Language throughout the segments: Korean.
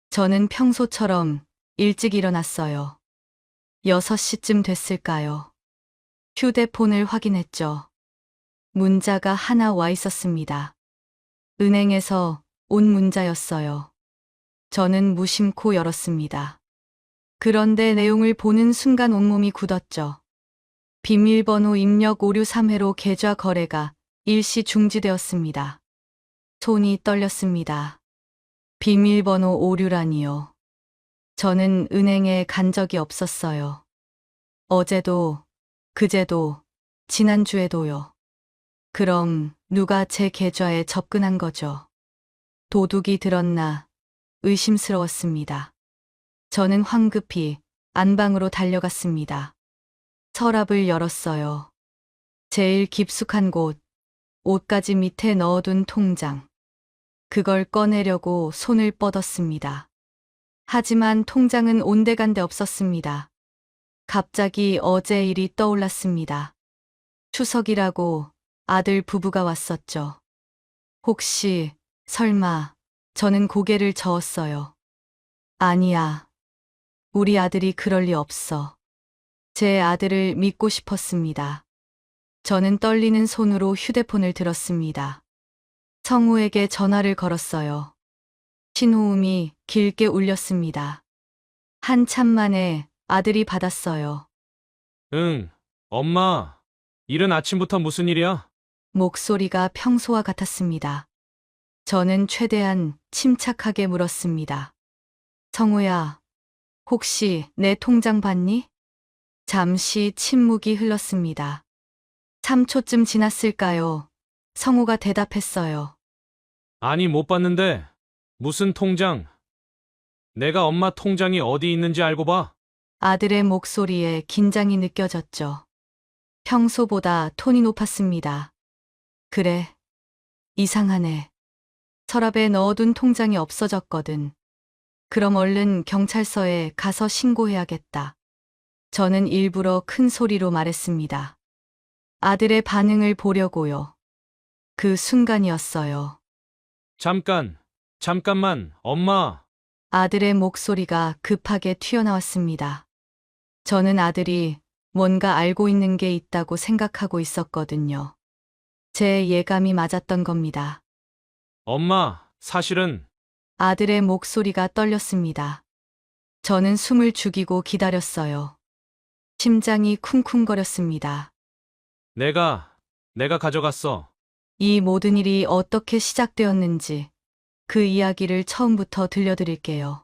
저는 평소처럼 일찍 일어났어요. 6시쯤 됐을까요? 휴대폰을 확인했죠. 문자가 하나 와 있었습니다. 은행에서 온 문자였어요. 저는 무심코 열었습니다. 그런데 내용을 보는 순간 온몸이 굳었죠. 비밀번호 입력 오류 3회로 계좌 거래가 일시 중지되었습니다. 손이 떨렸습니다. 비밀번호 오류라니요. 저는 은행에 간 적이 없었어요. 어제도, 그제도, 지난주에도요. 그럼 누가 제 계좌에 접근한 거죠? 도둑이 들었나 의심스러웠습니다. 저는 황급히 안방으로 달려갔습니다. 서랍을 열었어요. 제일 깊숙한 곳, 옷가지 밑에 넣어둔 통장. 그걸 꺼내려고 손을 뻗었습니다. 하지만 통장은 온데간데 없었습니다. 갑자기 어제 일이 떠올랐습니다. 추석이라고 아들 부부가 왔었죠. 혹시, 설마, 저는 고개를 저었어요. 아니야. 우리 아들이 그럴 리 없어. 제 아들을 믿고 싶었습니다. 저는 떨리는 손으로 휴대폰을 들었습니다. 성우에게 전화를 걸었어요. 신호음이 길게 울렸습니다. 한참 만에 아들이 받았어요. 응, 엄마. 이른 아침부터 무슨 일이야? 목소리가 평소와 같았습니다. 저는 최대한 침착하게 물었습니다. 성우야, 혹시 내 통장 봤니? 잠시 침묵이 흘렀습니다. 3초쯤 지났을까요? 성우가 대답했어요. 아니, 못 봤는데. 무슨 통장? 내가 엄마 통장이 어디 있는지 알고 봐. 아들의 목소리에 긴장이 느껴졌죠. 평소보다 톤이 높았습니다. 그래, 이상하네. 서랍에 넣어둔 통장이 없어졌거든. 그럼 얼른 경찰서에 가서 신고해야겠다. 저는 일부러 큰 소리로 말했습니다. 아들의 반응을 보려고요. 그 순간이었어요. 잠깐만, 엄마. 아들의 목소리가 급하게 튀어나왔습니다. 저는 아들이 뭔가 알고 있는 게 있다고 생각하고 있었거든요. 제 예감이 맞았던 겁니다. 엄마, 사실은 아들의 목소리가 떨렸습니다. 저는 숨을 죽이고 기다렸어요. 심장이 쿵쿵거렸습니다. 내가 가져갔어. 이 모든 일이 어떻게 시작되었는지 그 이야기를 처음부터 들려드릴게요.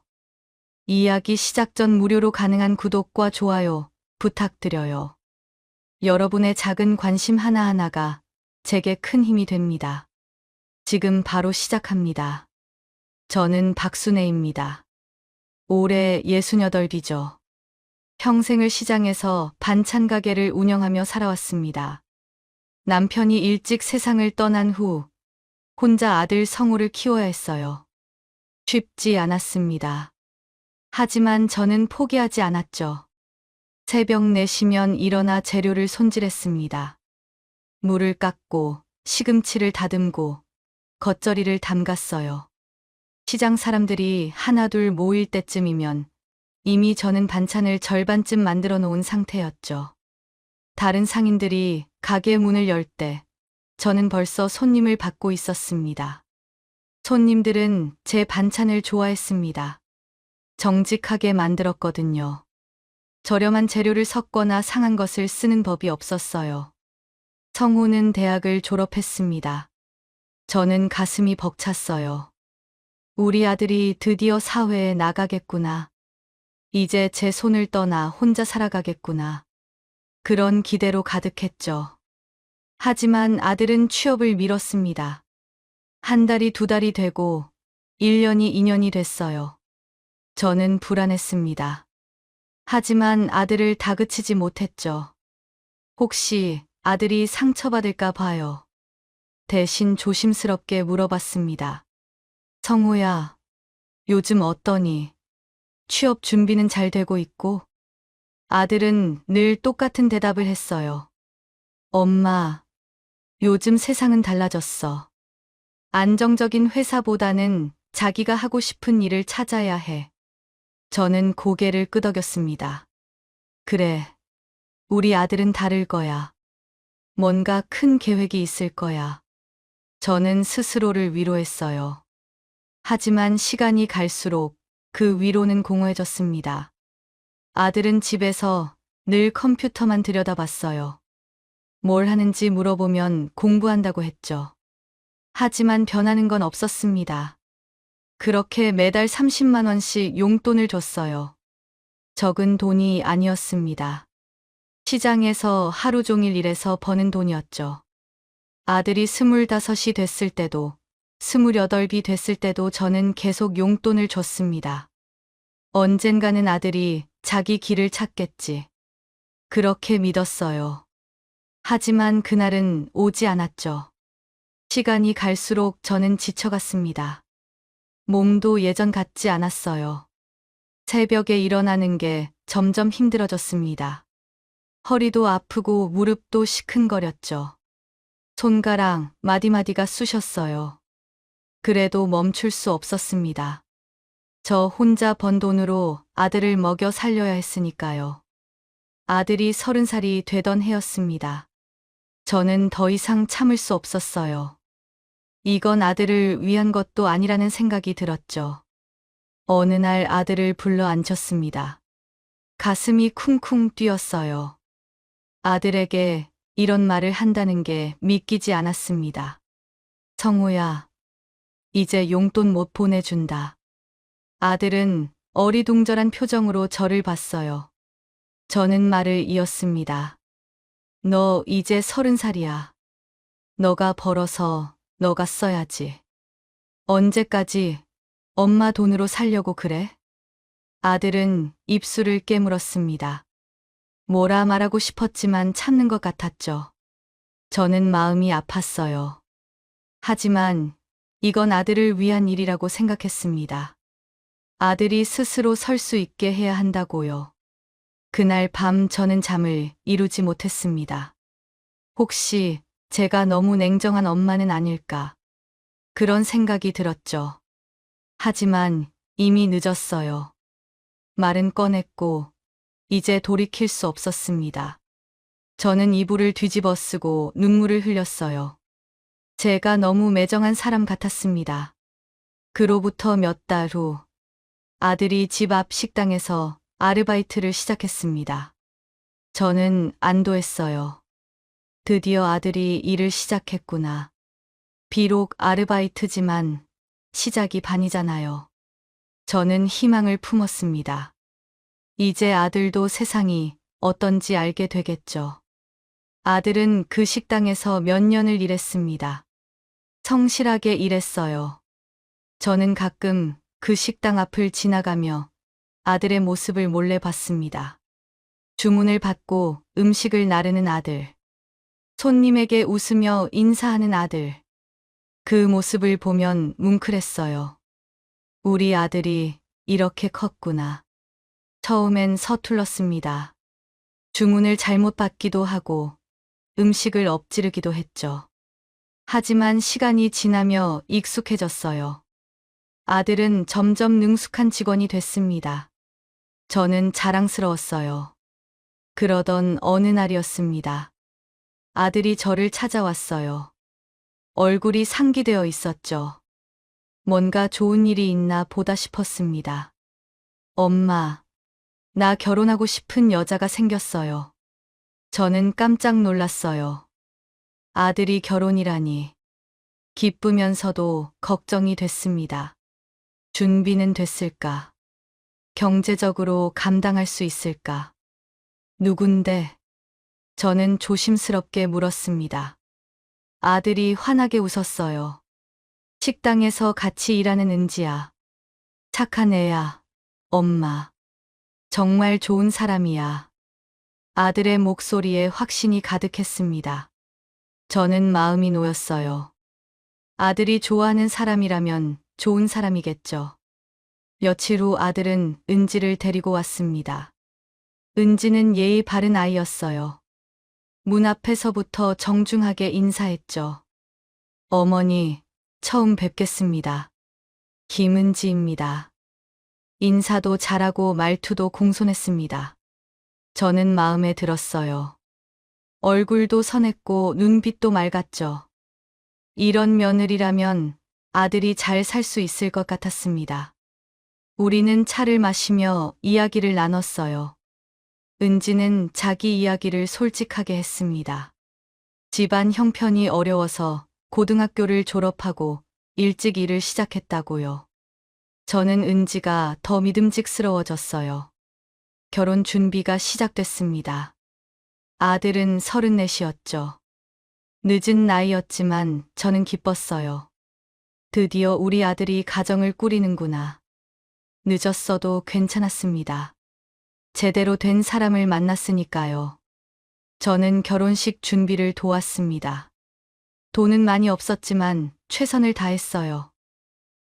이야기 시작 전 무료로 가능한 구독과 좋아요 부탁드려요. 여러분의 작은 관심 하나하나가 제게 큰 힘이 됩니다. 지금 바로 시작합니다. 저는 박순애입니다. 올해 68이죠. 평생을 시장에서 반찬 가게를 운영하며 살아왔습니다. 남편이 일찍 세상을 떠난 후 혼자 아들 성우를 키워야 했어요. 쉽지 않았습니다. 하지만 저는 포기하지 않았죠. 새벽 4시면 일어나 재료를 손질했습니다. 물을 깎고 시금치를 다듬고 겉절이를 담갔어요. 시장 사람들이 하나둘 모일 때쯤이면 이미 저는 반찬을 절반쯤 만들어 놓은 상태였죠. 다른 상인들이 가게 문을 열 때 저는 벌써 손님을 받고 있었습니다. 손님들은 제 반찬을 좋아했습니다. 정직하게 만들었거든요. 저렴한 재료를 섞거나 상한 것을 쓰는 법이 없었어요. 성우는 대학을 졸업했습니다. 저는 가슴이 벅찼어요. 우리 아들이 드디어 사회에 나가겠구나. 이제 제 손을 떠나 혼자 살아가겠구나. 그런 기대로 가득했죠. 하지만 아들은 취업을 미뤘습니다. 한 달이 2달이 되고 1년이 2년이 됐어요. 저는 불안했습니다. 하지만 아들을 다그치지 못했죠. 혹시 아들이 상처받을까 봐요. 대신 조심스럽게 물어봤습니다. 성우야, 요즘 어떠니? 취업 준비는 잘 되고 있고? 아들은 늘 똑같은 대답을 했어요. 엄마, 요즘 세상은 달라졌어. 안정적인 회사보다는 자기가 하고 싶은 일을 찾아야 해. 저는 고개를 끄덕였습니다. 그래, 우리 아들은 다를 거야. 뭔가 큰 계획이 있을 거야. 저는 스스로를 위로했어요. 하지만 시간이 갈수록 그 위로는 공허해졌습니다. 아들은 집에서 늘 컴퓨터만 들여다봤어요. 뭘 하는지 물어보면 공부한다고 했죠. 하지만 변하는 건 없었습니다. 그렇게 매달 30만 원씩 용돈을 줬어요. 적은 돈이 아니었습니다. 시장에서 하루 종일 일해서 버는 돈이었죠. 아들이 25이 됐을 때도, 28이 됐을 때도 저는 계속 용돈을 줬습니다. 언젠가는 아들이 자기 길을 찾겠지. 그렇게 믿었어요. 하지만 그날은 오지 않았죠. 시간이 갈수록 저는 지쳐갔습니다. 몸도 예전 같지 않았어요. 새벽에 일어나는 게 점점 힘들어졌습니다. 허리도 아프고 무릎도 시큰거렸죠. 손가락 마디마디가 쑤셨어요. 그래도 멈출 수 없었습니다. 저 혼자 번 돈으로 아들을 먹여 살려야 했으니까요. 아들이 30살이 되던 해였습니다. 저는 더 이상 참을 수 없었어요. 이건 아들을 위한 것도 아니라는 생각이 들었죠. 어느 날 아들을 불러 앉혔습니다. 가슴이 쿵쿵 뛰었어요. 아들에게 이런 말을 한다는 게 믿기지 않았습니다. 성우야, 이제 용돈 못 보내준다. 아들은 어리둥절한 표정으로 저를 봤어요. 저는 말을 이었습니다. 너 이제 30살이야. 너가 벌어서 너가 써야지. 언제까지 엄마 돈으로 살려고 그래? 아들은 입술을 깨물었습니다. 뭐라 말하고 싶었지만 참는 것 같았죠. 저는 마음이 아팠어요. 하지만 이건 아들을 위한 일이라고 생각했습니다. 아들이 스스로 설 수 있게 해야 한다고요. 그날 밤 저는 잠을 이루지 못했습니다. 혹시 제가 너무 냉정한 엄마는 아닐까? 그런 생각이 들었죠. 하지만 이미 늦었어요. 말은 꺼냈고 이제 돌이킬 수 없었습니다. 저는 이불을 뒤집어 쓰고 눈물을 흘렸어요. 제가 너무 매정한 사람 같았습니다. 그로부터 몇 달 후 아들이 집 앞 식당에서 아르바이트를 시작했습니다. 저는 안도했어요. 드디어 아들이 일을 시작했구나. 비록 아르바이트지만 시작이 반이잖아요. 저는 희망을 품었습니다. 이제 아들도 세상이 어떤지 알게 되겠죠. 아들은 그 식당에서 몇 년을 일했습니다. 성실하게 일했어요. 저는 가끔 그 식당 앞을 지나가며 아들의 모습을 몰래 봤습니다. 주문을 받고 음식을 나르는 아들. 손님에게 웃으며 인사하는 아들. 그 모습을 보면 뭉클했어요. 우리 아들이 이렇게 컸구나. 처음엔 서툴렀습니다. 주문을 잘못 받기도 하고 음식을 엎지르기도 했죠. 하지만 시간이 지나며 익숙해졌어요. 아들은 점점 능숙한 직원이 됐습니다. 저는 자랑스러웠어요. 그러던 어느 날이었습니다. 아들이 저를 찾아왔어요. 얼굴이 상기되어 있었죠. 뭔가 좋은 일이 있나 보다 싶었습니다. 엄마, 나 결혼하고 싶은 여자가 생겼어요. 저는 깜짝 놀랐어요. 아들이 결혼이라니. 기쁘면서도 걱정이 됐습니다. 준비는 됐을까? 경제적으로 감당할 수 있을까? 누군데? 저는 조심스럽게 물었습니다. 아들이 환하게 웃었어요. 식당에서 같이 일하는 은지야. 착한 애야. 엄마. 정말 좋은 사람이야. 아들의 목소리에 확신이 가득했습니다. 저는 마음이 놓였어요. 아들이 좋아하는 사람이라면 좋은 사람이겠죠. 며칠 후 아들은 은지를 데리고 왔습니다. 은지는 예의 바른 아이였어요. 문 앞에서부터 정중하게 인사했죠. 어머니, 처음 뵙겠습니다. 김은지입니다. 인사도 잘하고 말투도 공손했습니다. 저는 마음에 들었어요. 얼굴도 선했고 눈빛도 맑았죠. 이런 며느리라면 아들이 잘 살 수 있을 것 같았습니다. 우리는 차를 마시며 이야기를 나눴어요. 은지는 자기 이야기를 솔직하게 했습니다. 집안 형편이 어려워서 고등학교를 졸업하고 일찍 일을 시작했다고요. 저는 은지가 더 믿음직스러워졌어요. 결혼 준비가 시작됐습니다. 아들은 34이었죠. 늦은 나이였지만 저는 기뻤어요. 드디어 우리 아들이 가정을 꾸리는구나. 늦었어도 괜찮았습니다. 제대로 된 사람을 만났으니까요. 저는 결혼식 준비를 도왔습니다. 돈은 많이 없었지만 최선을 다했어요.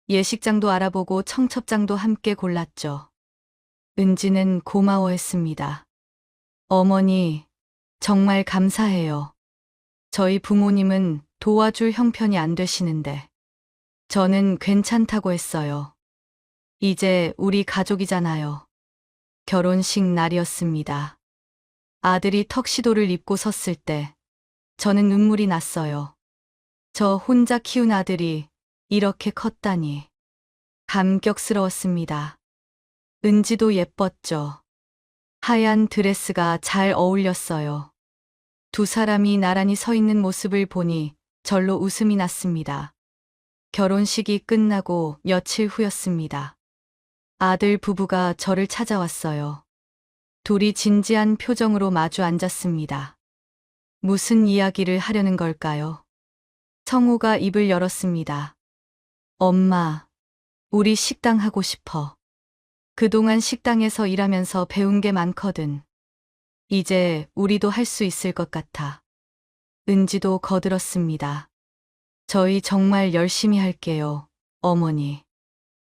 예식장도 알아보고 청첩장도 함께 골랐죠. 은지는 고마워했습니다. 어머니, 정말 감사해요. 저희 부모님은 도와줄 형편이 안 되시는데. 저는 괜찮다고 했어요. 이제 우리 가족이잖아요. 결혼식 날이었습니다. 아들이 턱시도를 입고 섰을 때 저는 눈물이 났어요. 저 혼자 키운 아들이 이렇게 컸다니. 감격스러웠습니다. 은지도 예뻤죠. 하얀 드레스가 잘 어울렸어요. 두 사람이 나란히 서 있는 모습을 보니 절로 웃음이 났습니다. 결혼식이 끝나고 며칠 후였습니다. 아들 부부가 저를 찾아왔어요. 둘이 진지한 표정으로 마주 앉았습니다. 무슨 이야기를 하려는 걸까요? 성우가 입을 열었습니다. 엄마, 우리 식당 하고 싶어. 그동안 식당에서 일하면서 배운 게 많거든. 이제 우리도 할 수 있을 것 같아. 은지도 거들었습니다. 저희 정말 열심히 할게요, 어머니.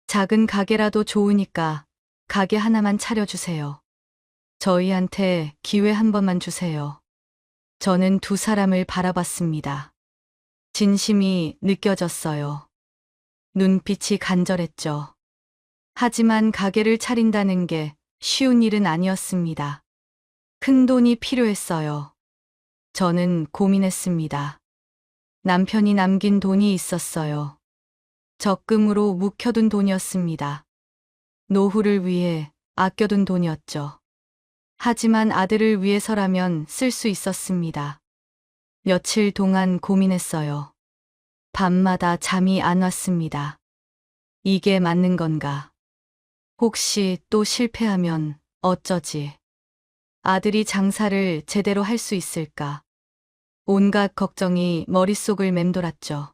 작은 가게라도 좋으니까 가게 하나만 차려주세요. 저희한테 기회 한 번만 주세요. 저는 두 사람을 바라봤습니다. 진심이 느껴졌어요. 눈빛이 간절했죠. 하지만 가게를 차린다는 게 쉬운 일은 아니었습니다. 큰 돈이 필요했어요. 저는 고민했습니다. 남편이 남긴 돈이 있었어요. 적금으로 묵혀둔 돈이었습니다. 노후를 위해 아껴둔 돈이었죠. 하지만 아들을 위해서라면 쓸 수 있었습니다. 며칠 동안 고민했어요. 밤마다 잠이 안 왔습니다. 이게 맞는 건가? 혹시 또 실패하면 어쩌지? 아들이 장사를 제대로 할 수 있을까? 온갖 걱정이 머릿속을 맴돌았죠.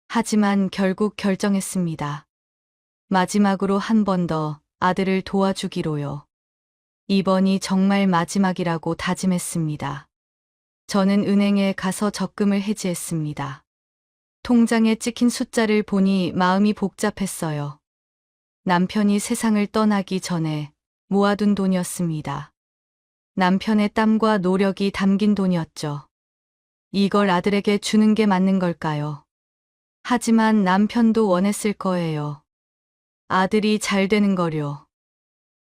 하지만 결국 결정했습니다. 마지막으로 한 번 더 아들을 도와주기로요. 이번이 정말 마지막이라고 다짐했습니다. 저는 은행에 가서 적금을 해지했습니다. 통장에 찍힌 숫자를 보니 마음이 복잡했어요. 남편이 세상을 떠나기 전에 모아둔 돈이었습니다. 남편의 땀과 노력이 담긴 돈이었죠. 이걸 아들에게 주는 게 맞는 걸까요? 하지만 남편도 원했을 거예요. 아들이 잘 되는 거려.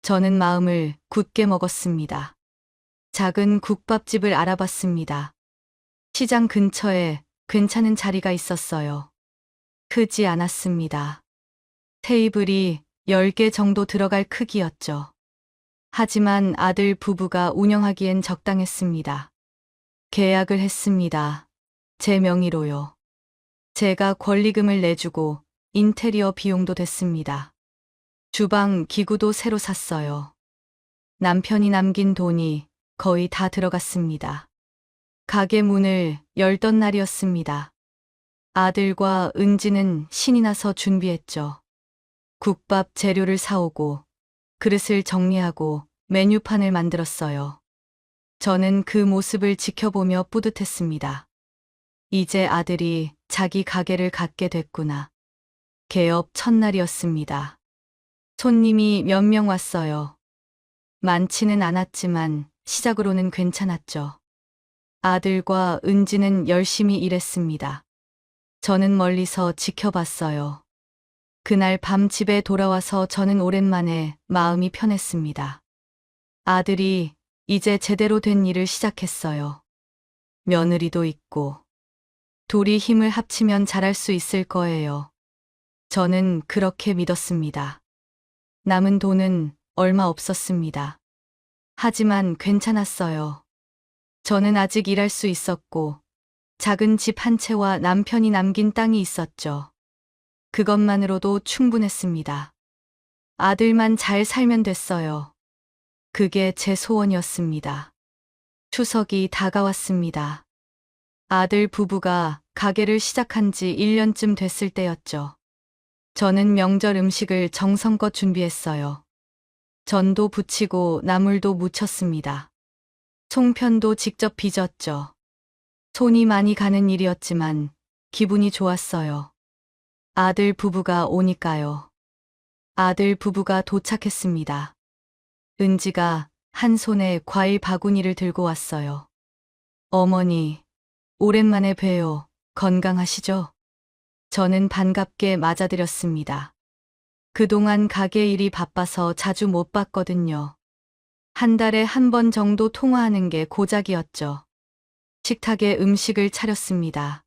저는 마음을 굳게 먹었습니다. 작은 국밥집을 알아봤습니다. 시장 근처에 괜찮은 자리가 있었어요. 크지 않았습니다. 테이블이 10개 정도 들어갈 크기였죠. 하지만 아들 부부가 운영하기엔 적당했습니다. 계약을 했습니다. 제 명의로요. 제가 권리금을 내주고 인테리어 비용도 됐습니다. 주방 기구도 새로 샀어요. 남편이 남긴 돈이 거의 다 들어갔습니다. 가게 문을 열던 날이었습니다. 아들과 은지는 신이 나서 준비했죠. 국밥 재료를 사오고 그릇을 정리하고 메뉴판을 만들었어요. 저는 그 모습을 지켜보며 뿌듯했습니다. 이제 아들이 자기 가게를 갖게 됐구나. 개업 첫날이었습니다. 손님이 몇 명 왔어요. 많지는 않았지만 시작으로는 괜찮았죠. 아들과 은지는 열심히 일했습니다. 저는 멀리서 지켜봤어요. 그날 밤 집에 돌아와서 저는 오랜만에 마음이 편했습니다. 아들이 이제 제대로 된 일을 시작했어요. 며느리도 있고 둘이 힘을 합치면 잘할 수 있을 거예요. 저는 그렇게 믿었습니다. 남은 돈은 얼마 없었습니다. 하지만 괜찮았어요. 저는 아직 일할 수 있었고 작은 집 한 채와 남편이 남긴 땅이 있었죠. 그것만으로도 충분했습니다. 아들만 잘 살면 됐어요. 그게 제 소원이었습니다. 추석이 다가왔습니다. 아들 부부가 가게를 시작한 지 1년쯤 됐을 때였죠. 저는 명절 음식을 정성껏 준비했어요. 전도 부치고 나물도 무쳤습니다. 송편도 직접 빚었죠. 손이 많이 가는 일이었지만 기분이 좋았어요. 아들 부부가 오니까요. 아들 부부가 도착했습니다. 은지가 한 손에 과일 바구니를 들고 왔어요. 어머니, 오랜만에 봬요. 건강하시죠? 저는 반갑게 맞아드렸습니다. 그동안 가게 일이 바빠서 자주 못 봤거든요. 한 달에 한 번 정도 통화하는 게 고작이었죠. 식탁에 음식을 차렸습니다.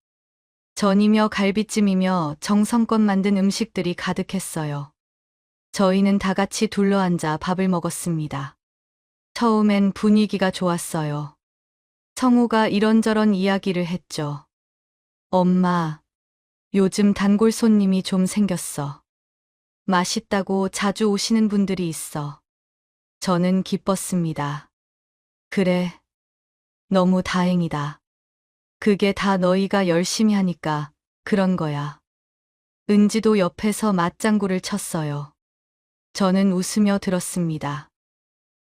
전이며 갈비찜이며 정성껏 만든 음식들이 가득했어요. 저희는 다 같이 둘러앉아 밥을 먹었습니다. 처음엔 분위기가 좋았어요. 성우가 이런저런 이야기를 했죠. 엄마, 요즘 단골 손님이 좀 생겼어. 맛있다고 자주 오시는 분들이 있어. 저는 기뻤습니다. 그래, 너무 다행이다. 그게 다 너희가 열심히 하니까 그런 거야. 은지도 옆에서 맞장구를 쳤어요. 저는 웃으며 들었습니다.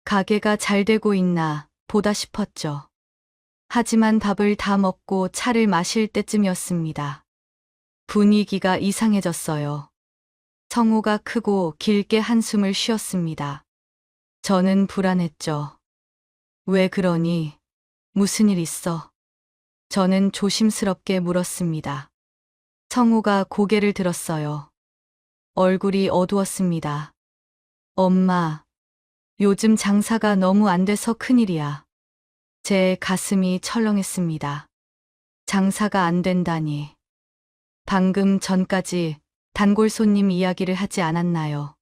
가게가 잘 되고 있나 보다 싶었죠. 하지만 밥을 다 먹고 차를 마실 때쯤이었습니다. 분위기가 이상해졌어요. 성우가 크고 길게 한숨을 쉬었습니다. 저는 불안했죠. 왜 그러니? 무슨 일 있어? 저는 조심스럽게 물었습니다. 성우가 고개를 들었어요. 얼굴이 어두웠습니다. 엄마, 요즘 장사가 너무 안 돼서 큰일이야. 제 가슴이 철렁했습니다. 장사가 안 된다니. 방금 전까지 단골 손님 이야기를 하지 않았나요?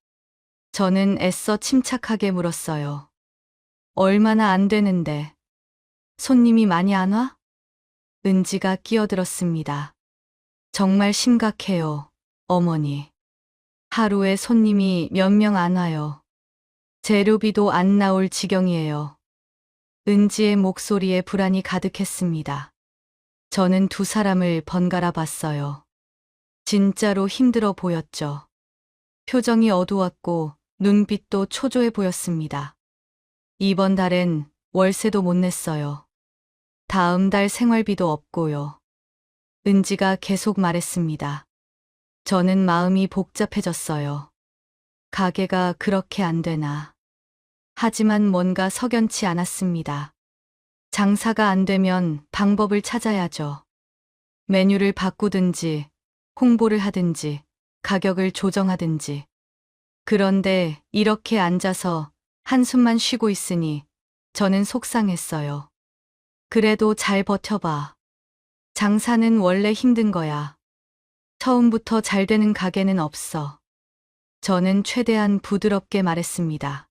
저는 애써 침착하게 물었어요. 얼마나 안 되는데. 손님이 많이 안 와? 은지가 끼어들었습니다. 정말 심각해요, 어머니. 하루에 손님이 몇 명 안 와요. 재료비도 안 나올 지경이에요. 은지의 목소리에 불안이 가득했습니다. 저는 두 사람을 번갈아 봤어요. 진짜로 힘들어 보였죠. 표정이 어두웠고 눈빛도 초조해 보였습니다. 이번 달엔 월세도 못 냈어요. 다음 달 생활비도 없고요. 은지가 계속 말했습니다. 저는 마음이 복잡해졌어요. 가게가 그렇게 안 되나. 하지만 뭔가 석연치 않았습니다. 장사가 안 되면 방법을 찾아야죠. 메뉴를 바꾸든지, 홍보를 하든지, 가격을 조정하든지. 그런데 이렇게 앉아서 한숨만 쉬고 있으니 저는 속상했어요. 그래도 잘 버텨봐. 장사는 원래 힘든 거야. 처음부터 잘 되는 가게는 없어. 저는 최대한 부드럽게 말했습니다.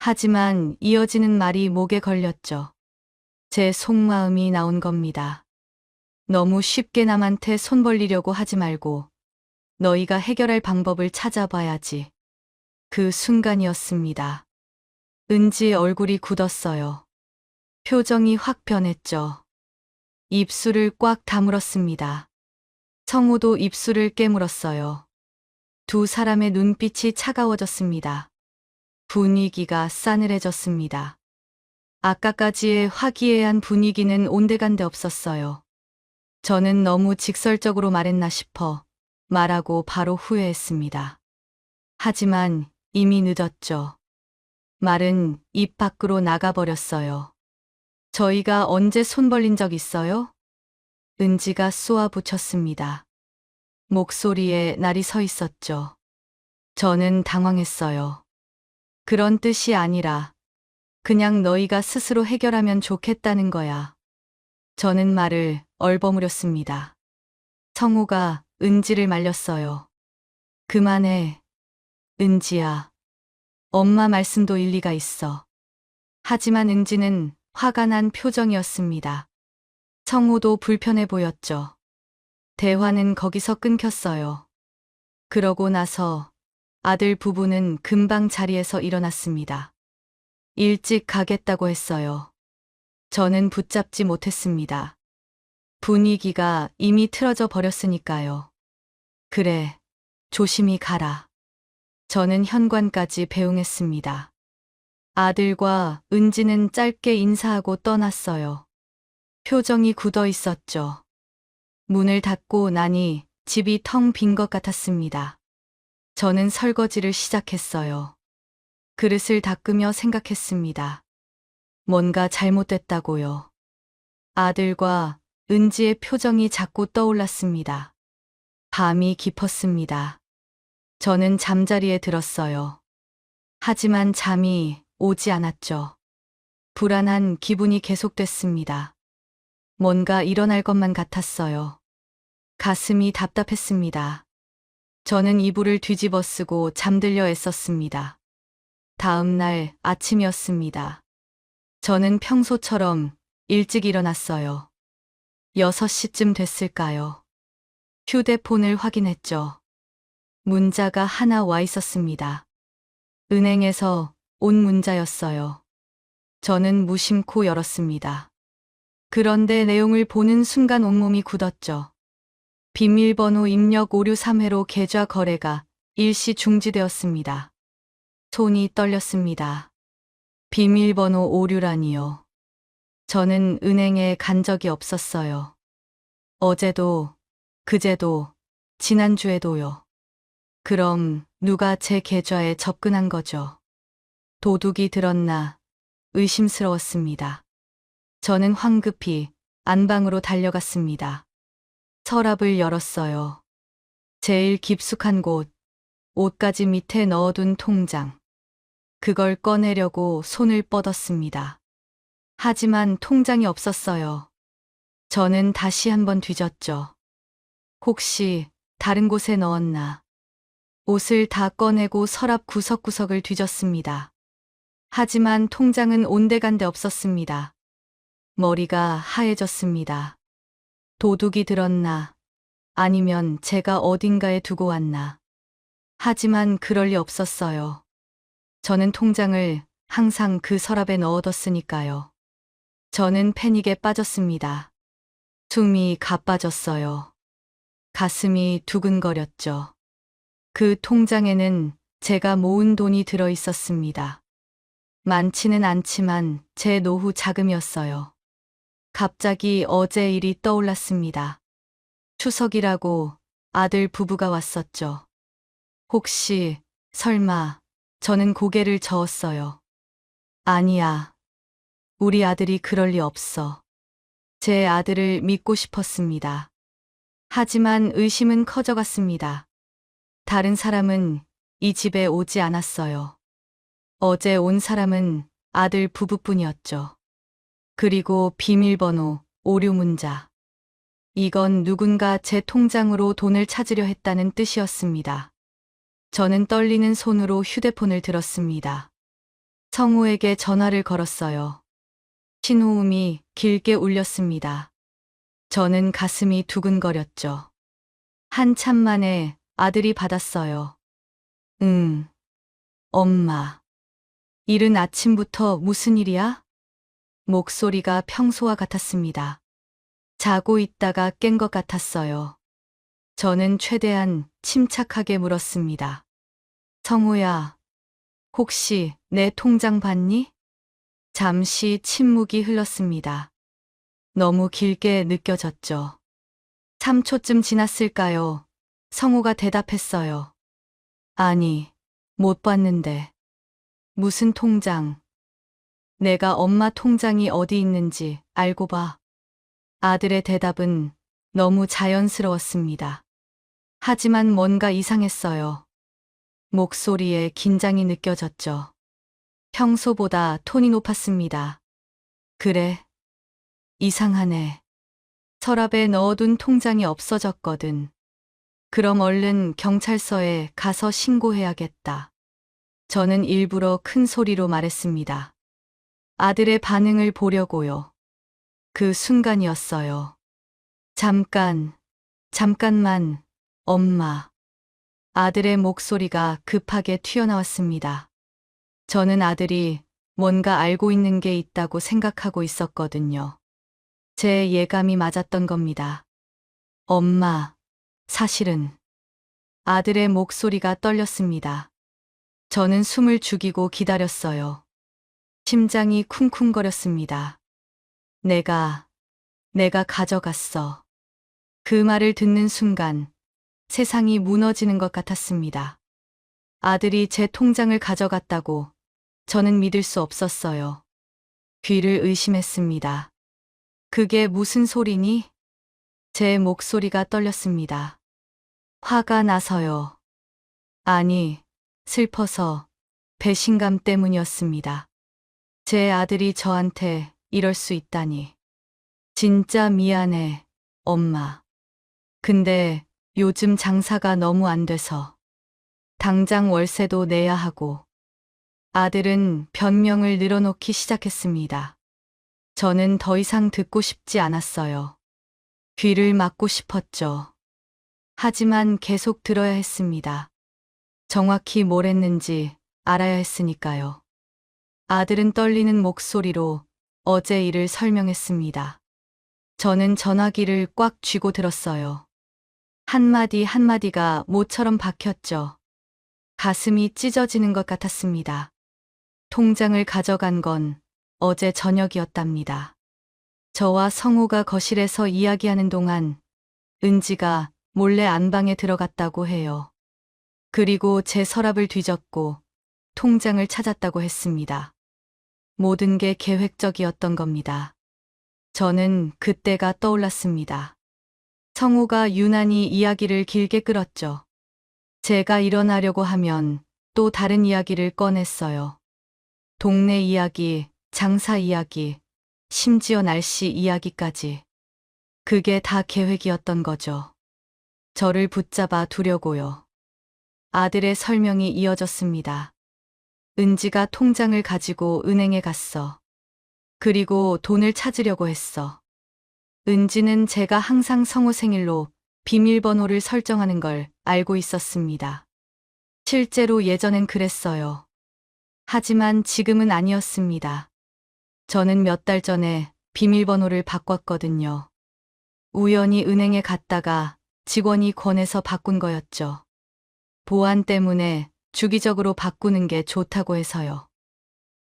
하지만 이어지는 말이 목에 걸렸죠. 제 속마음이 나온 겁니다. 너무 쉽게 남한테 손 벌리려고 하지 말고 너희가 해결할 방법을 찾아봐야지. 그 순간이었습니다. 은지의 얼굴이 굳었어요. 표정이 확 변했죠. 입술을 꽉 다물었습니다. 성우도 입술을 깨물었어요. 두 사람의 눈빛이 차가워졌습니다. 분위기가 싸늘해졌습니다. 아까까지의 화기애애한 분위기는 온데간데 없었어요. 저는 너무 직설적으로 말했나 싶어 말하고 바로 후회했습니다. 하지만 이미 늦었죠. 말은 입 밖으로 나가버렸어요. 저희가 언제 손 벌린 적 있어요? 은지가 쏘아붙였습니다. 목소리에 날이 서 있었죠. 저는 당황했어요. 그런 뜻이 아니라 그냥 너희가 스스로 해결하면 좋겠다는 거야. 저는 말을 얼버무렸습니다. 성우가 은지를 말렸어요. 그만해, 은지야. 엄마 말씀도 일리가 있어. 하지만 은지는 화가 난 표정이었습니다. 성우도 불편해 보였죠. 대화는 거기서 끊겼어요. 그러고 나서 아들 부부는 금방 자리에서 일어났습니다. 일찍 가겠다고 했어요. 저는 붙잡지 못했습니다. 분위기가 이미 틀어져 버렸으니까요. 그래, 조심히 가라. 저는 현관까지 배웅했습니다. 아들과 은지는 짧게 인사하고 떠났어요. 표정이 굳어 있었죠. 문을 닫고 나니 집이 텅 빈 것 같았습니다. 저는 설거지를 시작했어요. 그릇을 닦으며 생각했습니다. 뭔가 잘못됐다고요. 아들과 은지의 표정이 자꾸 떠올랐습니다. 밤이 깊었습니다. 저는 잠자리에 들었어요. 하지만 잠이 오지 않았죠. 불안한 기분이 계속됐습니다. 뭔가 일어날 것만 같았어요. 가슴이 답답했습니다. 저는 이불을 뒤집어 쓰고 잠들려 애썼습니다. 다음 날 아침이었습니다. 저는 평소처럼 일찍 일어났어요. 6시쯤 됐을까요? 휴대폰을 확인했죠. 문자가 하나 와 있었습니다. 은행에서 온 문자였어요. 저는 무심코 열었습니다. 그런데 내용을 보는 순간 온몸이 굳었죠. 비밀번호 입력 오류 3회로 계좌 거래가 일시 중지되었습니다. 손이 떨렸습니다. 비밀번호 오류라니요. 저는 은행에 간 적이 없었어요. 어제도, 그제도, 지난주에도요. 그럼 누가 제 계좌에 접근한 거죠? 도둑이 들었나 의심스러웠습니다. 저는 황급히 안방으로 달려갔습니다. 서랍을 열었어요. 제일 깊숙한 곳, 옷가지 밑에 넣어둔 통장. 그걸 꺼내려고 손을 뻗었습니다. 하지만 통장이 없었어요. 저는 다시 한번 뒤졌죠. 혹시 다른 곳에 넣었나? 옷을 다 꺼내고 서랍 구석구석을 뒤졌습니다. 하지만 통장은 온데간데 없었습니다. 머리가 하얘졌습니다. 도둑이 들었나? 아니면 제가 어딘가에 두고 왔나? 하지만 그럴 리 없었어요. 저는 통장을 항상 그 서랍에 넣어뒀으니까요. 저는 패닉에 빠졌습니다. 숨이 가빠졌어요. 가슴이 두근거렸죠. 그 통장에는 제가 모은 돈이 들어 있었습니다. 많지는 않지만 제 노후 자금이었어요. 갑자기 어제 일이 떠올랐습니다. 추석이라고 아들 부부가 왔었죠. 혹시, 설마, 저는 고개를 저었어요. 아니야. 우리 아들이 그럴 리 없어. 제 아들을 믿고 싶었습니다. 하지만 의심은 커져갔습니다. 다른 사람은 이 집에 오지 않았어요. 어제 온 사람은 아들 부부뿐이었죠. 그리고 비밀번호 오류 문자. 이건 누군가 제 통장으로 돈을 찾으려 했다는 뜻이었습니다. 저는 떨리는 손으로 휴대폰을 들었습니다. 성우에게 전화를 걸었어요. 신호음이 길게 울렸습니다. 저는 가슴이 두근거렸죠. 한참 만에 아들이 받았어요. 응, 엄마. 이른 아침부터 무슨 일이야? 목소리가 평소와 같았습니다. 자고 있다가 깬 것 같았어요. 저는 최대한 침착하게 물었습니다. 성우야, 혹시 내 통장 봤니? 잠시 침묵이 흘렀습니다. 너무 길게 느껴졌죠. 3초쯤 지났을까요? 성우가 대답했어요. 아니, 못 봤는데. 무슨 통장? 내가 엄마 통장이 어디 있는지 알고 봐. 아들의 대답은 너무 자연스러웠습니다. 하지만 뭔가 이상했어요. 목소리에 긴장이 느껴졌죠. 평소보다 톤이 높았습니다. 그래. 이상하네. 서랍에 넣어둔 통장이 없어졌거든. 그럼 얼른 경찰서에 가서 신고해야겠다. 저는 일부러 큰 소리로 말했습니다. 아들의 반응을 보려고요. 그 순간이었어요. 잠깐만, 엄마. 아들의 목소리가 급하게 튀어나왔습니다. 저는 아들이 뭔가 알고 있는 게 있다고 생각하고 있었거든요. 제 예감이 맞았던 겁니다. 엄마, 사실은. 아들의 목소리가 떨렸습니다. 저는 숨을 죽이고 기다렸어요. 심장이 쿵쿵거렸습니다. 내가 가져갔어. 그 말을 듣는 순간 세상이 무너지는 것 같았습니다. 아들이 제 통장을 가져갔다고 저는 믿을 수 없었어요. 귀를 의심했습니다. 그게 무슨 소리니? 제 목소리가 떨렸습니다. 화가 나서요. 아니, 슬퍼서 배신감 때문이었습니다. 제 아들이 저한테 이럴 수 있다니. 진짜 미안해, 엄마. 근데 요즘 장사가 너무 안 돼서 당장 월세도 내야 하고. 아들은 변명을 늘어놓기 시작했습니다. 저는 더 이상 듣고 싶지 않았어요. 귀를 막고 싶었죠. 하지만 계속 들어야 했습니다. 정확히 뭘 했는지 알아야 했으니까요. 아들은 떨리는 목소리로 어제 일을 설명했습니다. 저는 전화기를 꽉 쥐고 들었어요. 한마디 한마디가 모처럼 박혔죠. 가슴이 찢어지는 것 같았습니다. 통장을 가져간 건 어제 저녁이었답니다. 저와 성우가 거실에서 이야기하는 동안 은지가 몰래 안방에 들어갔다고 해요. 그리고 제 서랍을 뒤졌고 통장을 찾았다고 했습니다. 모든 게 계획적이었던 겁니다. 저는 그때가 떠올랐습니다. 성우가 유난히 이야기를 길게 끌었죠. 제가 일어나려고 하면 또 다른 이야기를 꺼냈어요. 동네 이야기, 장사 이야기, 심지어 날씨 이야기까지. 그게 다 계획이었던 거죠. 저를 붙잡아 두려고요. 아들의 설명이 이어졌습니다. 은지가 통장을 가지고 은행에 갔어. 그리고 돈을 찾으려고 했어. 은지는 제가 항상 성우 생일로 비밀번호를 설정하는 걸 알고 있었습니다. 실제로 예전엔 그랬어요. 하지만 지금은 아니었습니다. 저는 몇 달 전에 비밀번호를 바꿨거든요. 우연히 은행에 갔다가 직원이 권해서 바꾼 거였죠. 보안 때문에 주기적으로 바꾸는 게 좋다고 해서요.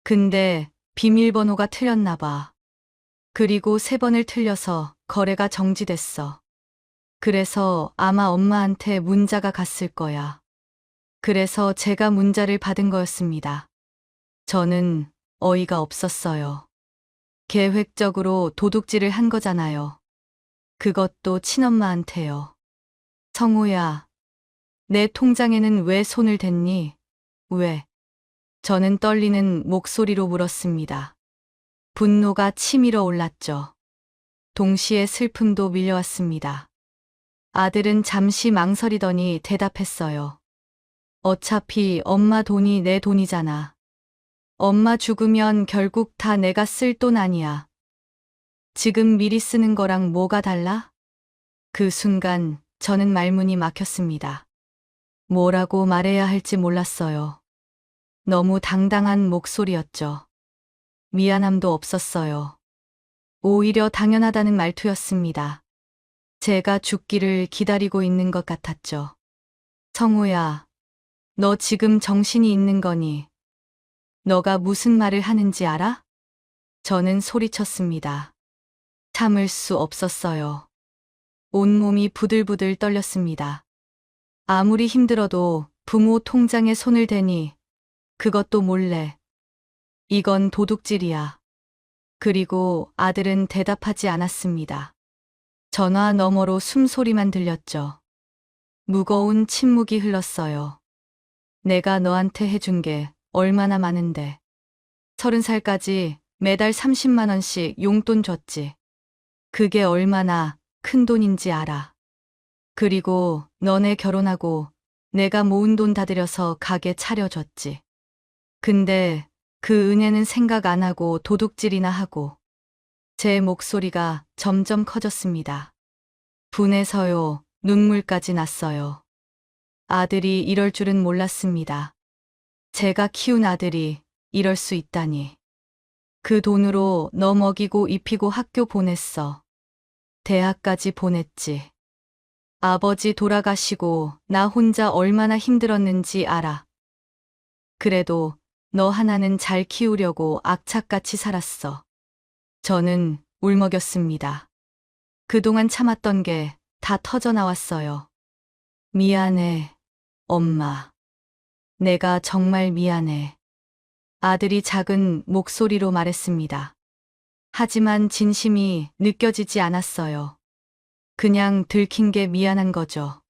근데 비밀번호가 틀렸나 봐. 그리고 3번을 틀려서 거래가 정지됐어. 그래서 아마 엄마한테 문자가 갔을 거야. 그래서 제가 문자를 받은 거였습니다. 저는 어이가 없었어요. 계획적으로 도둑질을 한 거잖아요. 그것도 친엄마한테요. 성우야, 내 통장에는 왜 손을 댔니? 왜? 저는 떨리는 목소리로 물었습니다. 분노가 치밀어 올랐죠. 동시에 슬픔도 밀려왔습니다. 아들은 잠시 망설이더니 대답했어요. 어차피 엄마 돈이 내 돈이잖아. 엄마 죽으면 결국 다 내가 쓸 돈 아니야. 지금 미리 쓰는 거랑 뭐가 달라? 그 순간 저는 말문이 막혔습니다. 뭐라고 말해야 할지 몰랐어요. 너무 당당한 목소리였죠. 미안함도 없었어요. 오히려 당연하다는 말투였습니다. 제가 죽기를 기다리고 있는 것 같았죠. 성우야, 너 지금 정신이 있는 거니? 너가 무슨 말을 하는지 알아? 저는 소리쳤습니다. 참을 수 없었어요. 온몸이 부들부들 떨렸습니다. 아무리 힘들어도 부모 통장에 손을 대니 그것도 몰래. 이건 도둑질이야. 그리고 아들은 대답하지 않았습니다. 전화 너머로 숨소리만 들렸죠. 무거운 침묵이 흘렀어요. 내가 너한테 해준 게 얼마나 많은데. 30살까지 매달 30만 원씩 용돈 줬지. 그게 얼마나 큰 돈인지 알아. 그리고 너네 결혼하고 내가 모은 돈 다 들여서 가게 차려줬지. 근데 그 은혜는 생각 안 하고 도둑질이나 하고. 제 목소리가 점점 커졌습니다. 분해서요, 눈물까지 났어요. 아들이 이럴 줄은 몰랐습니다. 제가 키운 아들이 이럴 수 있다니. 그 돈으로 너 먹이고 입히고 학교 보냈어. 대학까지 보냈지. 아버지 돌아가시고 나 혼자 얼마나 힘들었는지 알아. 그래도 너 하나는 잘 키우려고 악착같이 살았어. 저는 울먹였습니다. 그동안 참았던 게 다 터져나왔어요. 미안해, 엄마. 내가 정말 미안해. 아들이 작은 목소리로 말했습니다. 하지만 진심이 느껴지지 않았어요. 그냥 들킨 게 미안한 거죠.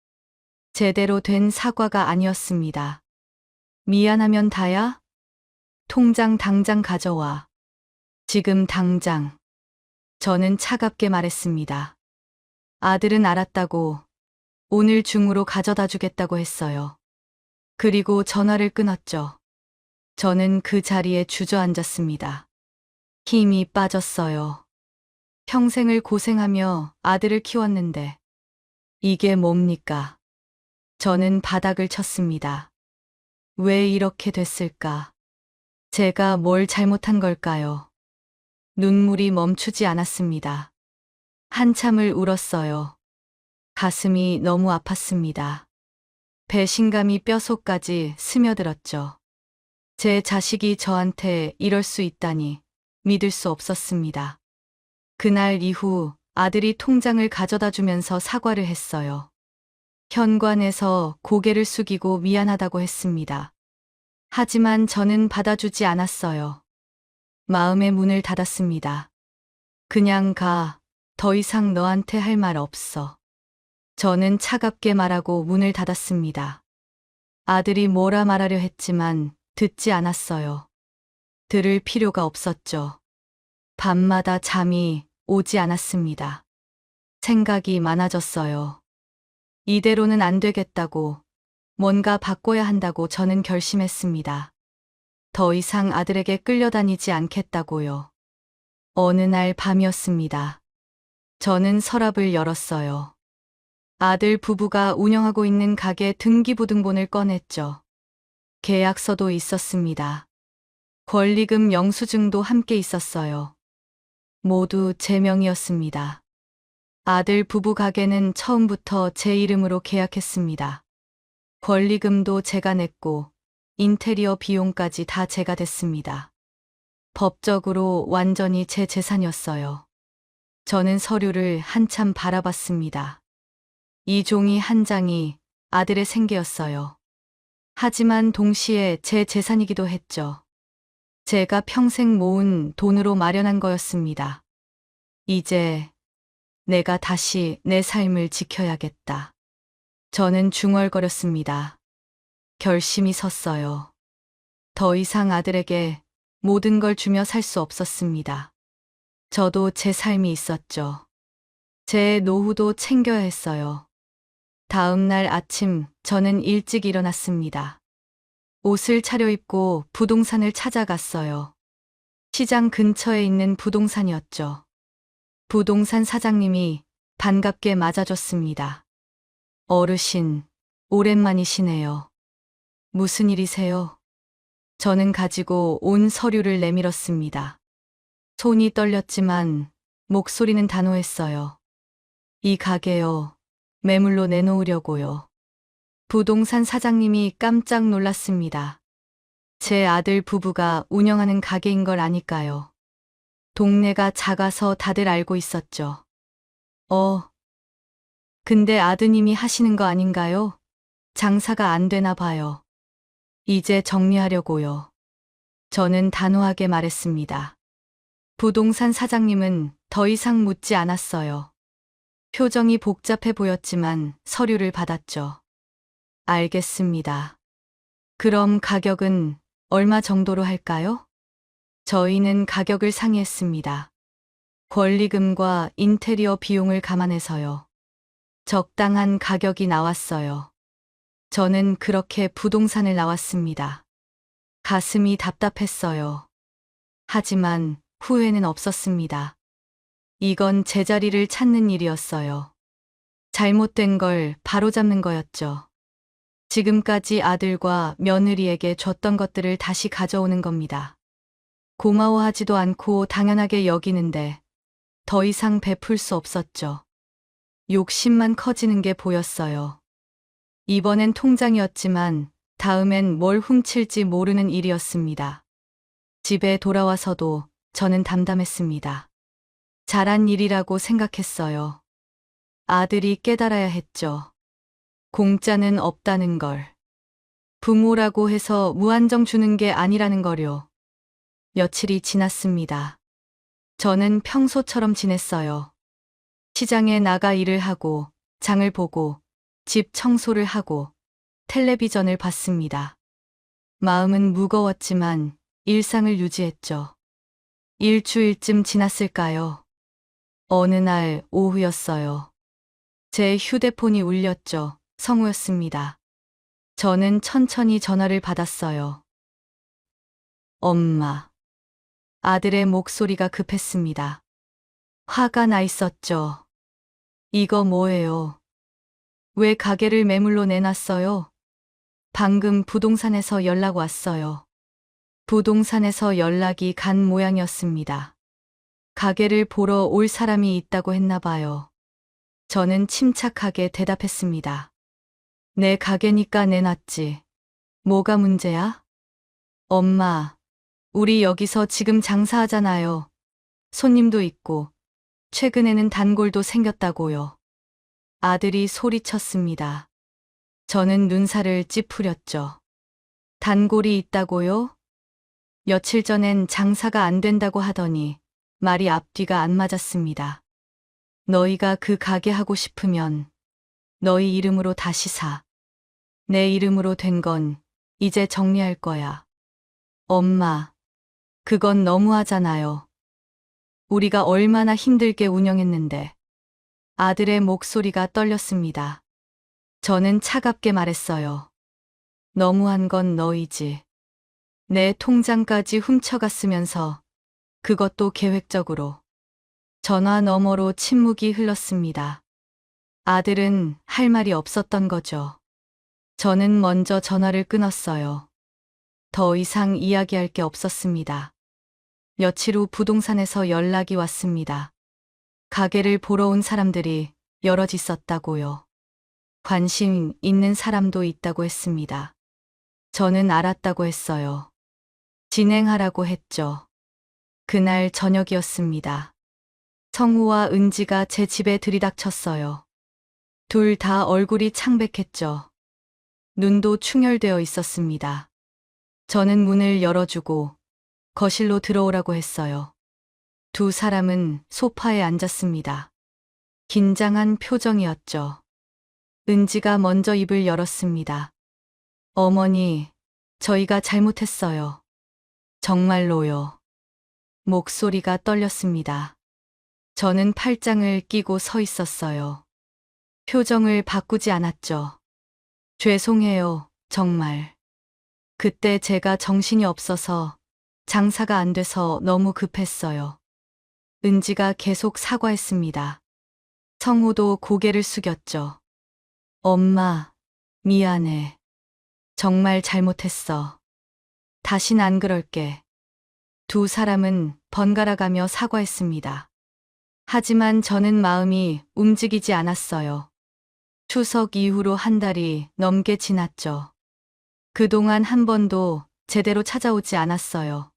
제대로 된 사과가 아니었습니다. 미안하면 다야? 통장 당장 가져와. 지금 당장. 저는 차갑게 말했습니다. 아들은 알았다고 오늘 중으로 가져다 주겠다고 했어요. 그리고 전화를 끊었죠. 저는 그 자리에 주저앉았습니다. 힘이 빠졌어요. 평생을 고생하며 아들을 키웠는데 이게 뭡니까? 저는 바닥을 쳤습니다. 왜 이렇게 됐을까? 제가 뭘 잘못한 걸까요? 눈물이 멈추지 않았습니다. 한참을 울었어요. 가슴이 너무 아팠습니다. 배신감이 뼛속까지 스며들었죠. 제 자식이 저한테 이럴 수 있다니 믿을 수 없었습니다. 그날 이후 아들이 통장을 가져다 주면서 사과를 했어요. 현관에서 고개를 숙이고 미안하다고 했습니다. 하지만 저는 받아주지 않았어요. 마음의 문을 닫았습니다. 그냥 가. 더 이상 너한테 할 말 없어. 저는 차갑게 말하고 문을 닫았습니다. 아들이 뭐라 말하려 했지만 듣지 않았어요. 들을 필요가 없었죠. 밤마다 잠이 오지 않았습니다. 생각이 많아졌어요. 이대로는 안 되겠다고, 뭔가 바꿔야 한다고 저는 결심했습니다. 더 이상 아들에게 끌려다니지 않겠다고요. 어느 날 밤이었습니다. 저는 서랍을 열었어요. 아들 부부가 운영하고 있는 가게 등기부등본을 꺼냈죠. 계약서도 있었습니다. 권리금 영수증도 함께 있었어요. 모두 제 명이었습니다. 아들 부부 가게는 처음부터 제 이름으로 계약했습니다. 권리금도 제가 냈고 인테리어 비용까지 다 제가 댔습니다. 법적으로 완전히 제 재산이었어요. 저는 서류를 한참 바라봤습니다. 이 종이 한 장이 아들의 생계였어요. 하지만 동시에 제 재산이기도 했죠. 제가 평생 모은 돈으로 마련한 거였습니다. 이제 내가 다시 내 삶을 지켜야겠다. 저는 중얼거렸습니다. 결심이 섰어요. 더 이상 아들에게 모든 걸 주며 살 수 없었습니다. 저도 제 삶이 있었죠. 제 노후도 챙겨야 했어요. 다음 날 아침 저는 일찍 일어났습니다. 옷을 차려입고 부동산을 찾아갔어요. 시장 근처에 있는 부동산이었죠. 부동산 사장님이 반갑게 맞아줬습니다. 어르신, 오랜만이시네요. 무슨 일이세요? 저는 가지고 온 서류를 내밀었습니다. 손이 떨렸지만 목소리는 단호했어요. 이 가게요. 매물로 내놓으려고요. 부동산 사장님이 깜짝 놀랐습니다. 제 아들 부부가 운영하는 가게인 걸 아니까요. 동네가 작아서 다들 알고 있었죠. 근데 아드님이 하시는 거 아닌가요? 장사가 안 되나 봐요. 이제 정리하려고요. 저는 단호하게 말했습니다. 부동산 사장님은 더 이상 묻지 않았어요. 표정이 복잡해 보였지만 서류를 받았죠. 알겠습니다. 그럼 가격은 얼마 정도로 할까요? 저희는 가격을 상의했습니다. 권리금과 인테리어 비용을 감안해서요. 적당한 가격이 나왔어요. 저는 그렇게 부동산을 나왔습니다. 가슴이 답답했어요. 하지만 후회는 없었습니다. 이건 제자리를 찾는 일이었어요. 잘못된 걸 바로잡는 거였죠. 지금까지 아들과 며느리에게 줬던 것들을 다시 가져오는 겁니다. 고마워하지도 않고 당연하게 여기는데 더 이상 베풀 수 없었죠. 욕심만 커지는 게 보였어요. 이번엔 통장이었지만 다음엔 뭘 훔칠지 모르는 일이었습니다. 집에 돌아와서도 저는 담담했습니다. 잘한 일이라고 생각했어요. 아들이 깨달아야 했죠. 공짜는 없다는 걸. 부모라고 해서 무한정 주는 게 아니라는 거요. 며칠이 지났습니다. 저는 평소처럼 지냈어요. 시장에 나가 일을 하고, 장을 보고, 집 청소를 하고, 텔레비전을 봤습니다. 마음은 무거웠지만 일상을 유지했죠. 일주일쯤 지났을까요? 어느 날 오후였어요. 제 휴대폰이 울렸죠. 성우였습니다. 저는 천천히 전화를 받았어요. 엄마. 아들의 목소리가 급했습니다. 화가 나 있었죠. 이거 뭐예요? 왜 가게를 매물로 내놨어요? 방금 부동산에서 연락 왔어요. 부동산에서 연락이 간 모양이었습니다. 가게를 보러 올 사람이 있다고 했나 봐요. 저는 침착하게 대답했습니다. 내 가게니까 내놨지. 뭐가 문제야? 엄마, 우리 여기서 지금 장사하잖아요. 손님도 있고, 최근에는 단골도 생겼다고요. 아들이 소리쳤습니다. 저는 눈살을 찌푸렸죠. 단골이 있다고요? 며칠 전엔 장사가 안 된다고 하더니 말이 앞뒤가 안 맞았습니다. 너희가 그 가게 하고 싶으면 너희 이름으로 다시 사. 내 이름으로 된 건 이제 정리할 거야. 엄마, 그건 너무하잖아요. 우리가 얼마나 힘들게 운영했는데. 아들의 목소리가 떨렸습니다. 저는 차갑게 말했어요. 너무한 건 너희지. 내 통장까지 훔쳐갔으면서 그것도 계획적으로. 전화 너머로 침묵이 흘렀습니다. 아들은 할 말이 없었던 거죠. 저는 먼저 전화를 끊었어요. 더 이상 이야기할 게 없었습니다. 며칠 후 부동산에서 연락이 왔습니다. 가게를 보러 온 사람들이 여럿 있었다고요. 관심 있는 사람도 있다고 했습니다. 저는 알았다고 했어요. 진행하라고 했죠. 그날 저녁이었습니다. 성우와 은지가 제 집에 들이닥쳤어요. 둘 다 얼굴이 창백했죠. 눈도 충혈되어 있었습니다. 저는 문을 열어주고 거실로 들어오라고 했어요. 두 사람은 소파에 앉았습니다. 긴장한 표정이었죠. 은지가 먼저 입을 열었습니다. 어머니, 저희가 잘못했어요. 정말로요. 목소리가 떨렸습니다. 저는 팔짱을 끼고 서 있었어요. 표정을 바꾸지 않았죠. 죄송해요, 정말. 그때 제가 정신이 없어서 장사가 안 돼서 너무 급했어요. 은지가 계속 사과했습니다. 성우도 고개를 숙였죠. 엄마, 미안해. 정말 잘못했어. 다신 안 그럴게. 두 사람은 번갈아가며 사과했습니다. 하지만 저는 마음이 움직이지 않았어요. 추석 이후로 한 달이 넘게 지났죠. 그동안 한 번도 제대로 찾아오지 않았어요.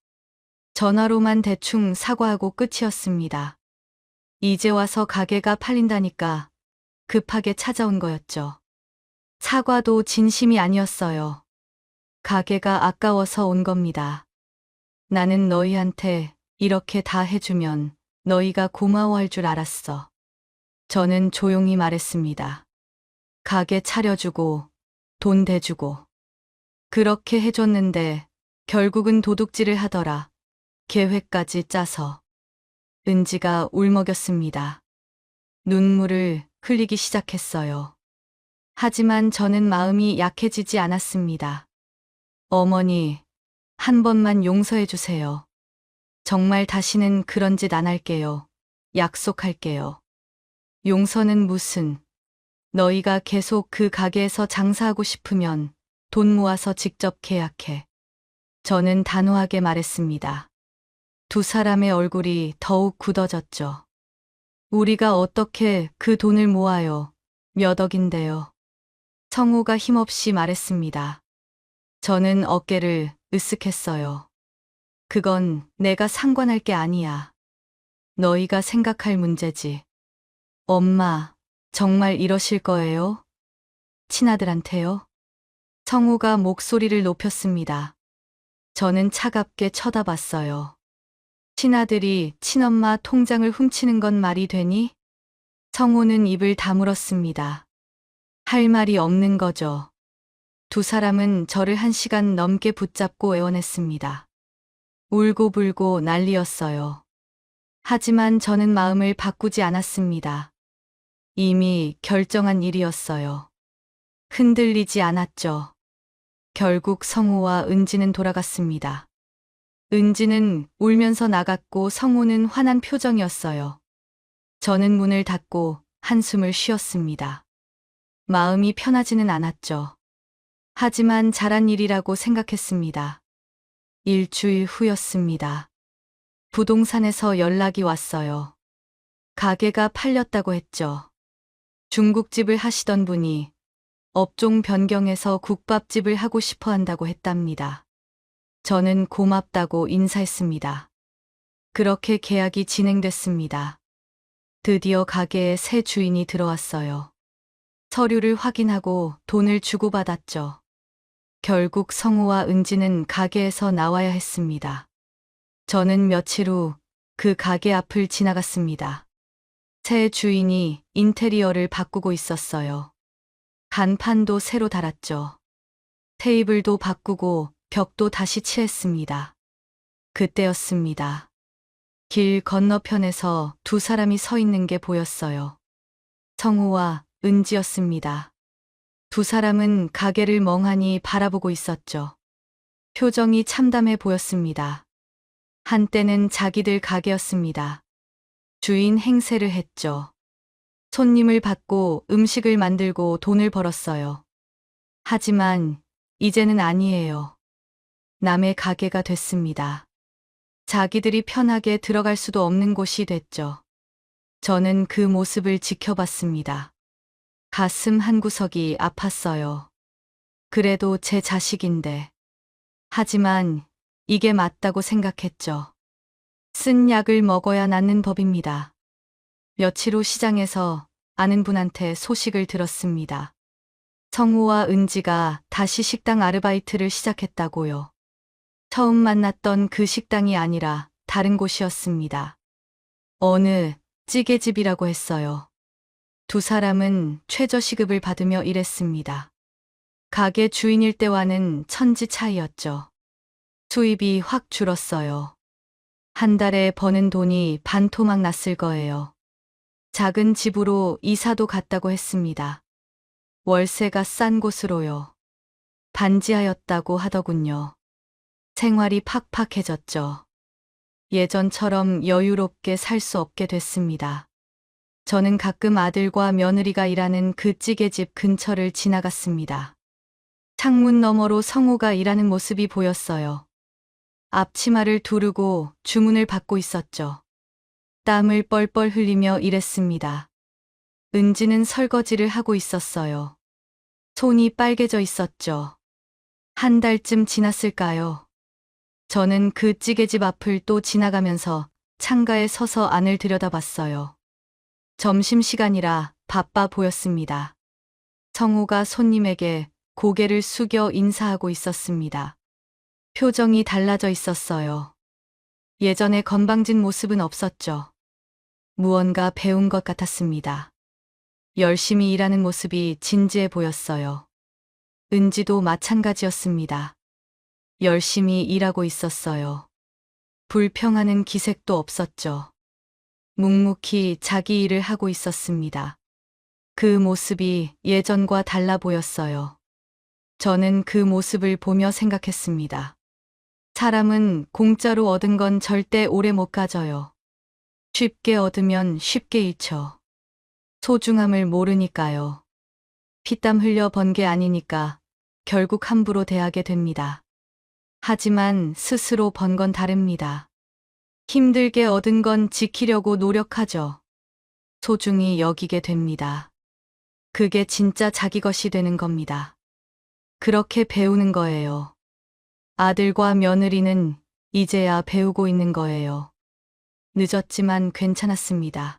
전화로만 대충 사과하고 끝이었습니다. 이제 와서 가게가 팔린다니까 급하게 찾아온 거였죠. 사과도 진심이 아니었어요. 가게가 아까워서 온 겁니다. 나는 너희한테 이렇게 다 해주면 너희가 고마워할 줄 알았어. 저는 조용히 말했습니다. 가게 차려주고 돈 대주고. 그렇게 해줬는데 결국은 도둑질을 하더라. 계획까지 짜서. 은지가 울먹였습니다. 눈물을 흘리기 시작했어요. 하지만 저는 마음이 약해지지 않았습니다. 어머니, 한 번만 용서해 주세요. 정말 다시는 그런 짓 안 할게요. 약속할게요. 용서는 무슨, 너희가 계속 그 가게에서 장사하고 싶으면 돈 모아서 직접 계약해. 저는 단호하게 말했습니다. 두 사람의 얼굴이 더욱 굳어졌죠. 우리가 어떻게 그 돈을 모아요? 몇 억인데요. 성우가 힘없이 말했습니다. 저는 어깨를 으쓱했어요. 그건 내가 상관할 게 아니야. 너희가 생각할 문제지. 엄마, 정말 이러실 거예요? 친아들한테요? 성우가 목소리를 높였습니다. 저는 차갑게 쳐다봤어요. 친아들이 친엄마 통장을 훔치는 건 말이 되니? 성우는 입을 다물었습니다. 할 말이 없는 거죠. 두 사람은 저를 1시간 넘게 붙잡고 애원했습니다. 울고불고 난리였어요. 하지만 저는 마음을 바꾸지 않았습니다. 이미 결정한 일이었어요. 흔들리지 않았죠. 결국 성우와 은지는 돌아갔습니다. 은지는 울면서 나갔고 성우는 화난 표정이었어요. 저는 문을 닫고 한숨을 쉬었습니다. 마음이 편하지는 않았죠. 하지만 잘한 일이라고 생각했습니다. 일주일 후였습니다. 부동산에서 연락이 왔어요. 가게가 팔렸다고 했죠. 중국집을 하시던 분이 업종 변경해서 국밥집을 하고 싶어 한다고 했답니다. 저는 고맙다고 인사했습니다. 그렇게 계약이 진행됐습니다. 드디어 가게에 새 주인이 들어왔어요. 서류를 확인하고 돈을 주고받았죠. 결국 성우와 은지는 가게에서 나와야 했습니다. 저는 며칠 후 그 가게 앞을 지나갔습니다. 새 주인이 인테리어를 바꾸고 있었어요. 간판도 새로 달았죠. 테이블도 바꾸고 벽도 다시 칠했습니다. 그때였습니다. 길 건너편에서 두 사람이 서 있는 게 보였어요. 성우와 은지였습니다. 두 사람은 가게를 멍하니 바라보고 있었죠. 표정이 참담해 보였습니다. 한때는 자기들 가게였습니다. 주인 행세를 했죠. 손님을 받고 음식을 만들고 돈을 벌었어요. 하지만 이제는 아니에요. 남의 가게가 됐습니다. 자기들이 편하게 들어갈 수도 없는 곳이 됐죠. 저는 그 모습을 지켜봤습니다. 가슴 한구석이 아팠어요. 그래도 제 자식인데. 하지만 이게 맞다고 생각했죠. 쓴 약을 먹어야 낫는 법입니다. 며칠 후 시장에서 아는 분한테 소식을 들었습니다. 성우와 은지가 다시 식당 아르바이트를 시작했다고요. 처음 만났던 그 식당이 아니라 다른 곳이었습니다. 어느 찌개집이라고 했어요. 두 사람은 최저시급을 받으며 일했습니다. 가게 주인일 때와는 천지 차이였죠. 수입이 확 줄었어요. 한 달에 버는 돈이 반토막 났을 거예요. 작은 집으로 이사도 갔다고 했습니다. 월세가 싼 곳으로요. 반지하였다고 하더군요. 생활이 팍팍해졌죠. 예전처럼 여유롭게 살 수 없게 됐습니다. 저는 가끔 아들과 며느리가 일하는 그 찌개집 근처를 지나갔습니다. 창문 너머로 성우가 일하는 모습이 보였어요. 앞치마를 두르고 주문을 받고 있었죠. 땀을 뻘뻘 흘리며 일했습니다. 은지는 설거지를 하고 있었어요. 손이 빨개져 있었죠. 한 달쯤 지났을까요? 저는 그 찌개집 앞을 또 지나가면서 창가에 서서 안을 들여다봤어요. 점심시간이라 바빠 보였습니다. 성우가 손님에게 고개를 숙여 인사하고 있었습니다. 표정이 달라져 있었어요. 예전에 건방진 모습은 없었죠. 무언가 배운 것 같았습니다. 열심히 일하는 모습이 진지해 보였어요. 은지도 마찬가지였습니다. 열심히 일하고 있었어요. 불평하는 기색도 없었죠. 묵묵히 자기 일을 하고 있었습니다. 그 모습이 예전과 달라 보였어요. 저는 그 모습을 보며 생각했습니다. 사람은 공짜로 얻은 건 절대 오래 못 가져요. 쉽게 얻으면 쉽게 잃죠. 소중함을 모르니까요. 피땀 흘려 번 게 아니니까 결국 함부로 대하게 됩니다. 하지만 스스로 번 건 다릅니다. 힘들게 얻은 건 지키려고 노력하죠. 소중히 여기게 됩니다. 그게 진짜 자기 것이 되는 겁니다. 그렇게 배우는 거예요. 아들과 며느리는 이제야 배우고 있는 거예요. 늦었지만 괜찮았습니다.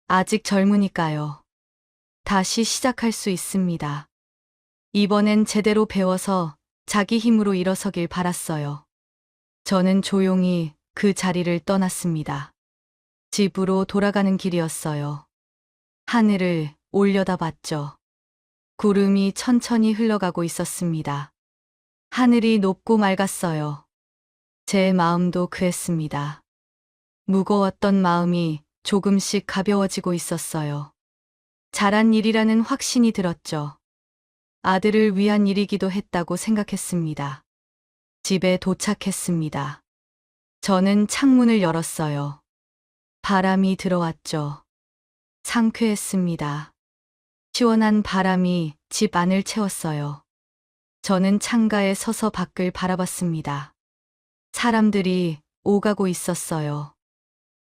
아직 젊으니까요. 다시 시작할 수 있습니다. 이번엔 제대로 배워서 자기 힘으로 일어서길 바랐어요. 저는 조용히 그 자리를 떠났습니다. 집으로 돌아가는 길이었어요. 하늘을 올려다봤죠. 구름이 천천히 흘러가고 있었습니다. 하늘이 높고 맑았어요. 제 마음도 그랬습니다. 무거웠던 마음이 조금씩 가벼워지고 있었어요. 잘한 일이라는 확신이 들었죠. 아들을 위한 일이기도 했다고 생각했습니다. 집에 도착했습니다. 저는 창문을 열었어요. 바람이 들어왔죠. 상쾌했습니다. 시원한 바람이 집 안을 채웠어요. 저는 창가에 서서 밖을 바라봤습니다. 사람들이 오가고 있었어요.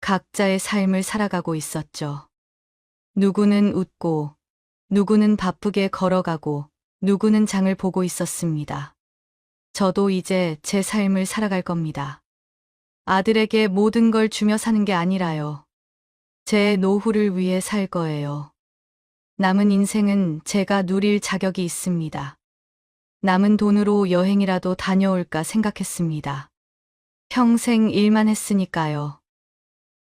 각자의 삶을 살아가고 있었죠. 누구는 웃고, 누구는 바쁘게 걸어가고, 누구는 장을 보고 있었습니다. 저도 이제 제 삶을 살아갈 겁니다. 아들에게 모든 걸 주며 사는 게 아니라요. 제 노후를 위해 살 거예요. 남은 인생은 제가 누릴 자격이 있습니다. 남은 돈으로 여행이라도 다녀올까 생각했습니다. 평생 일만 했으니까요.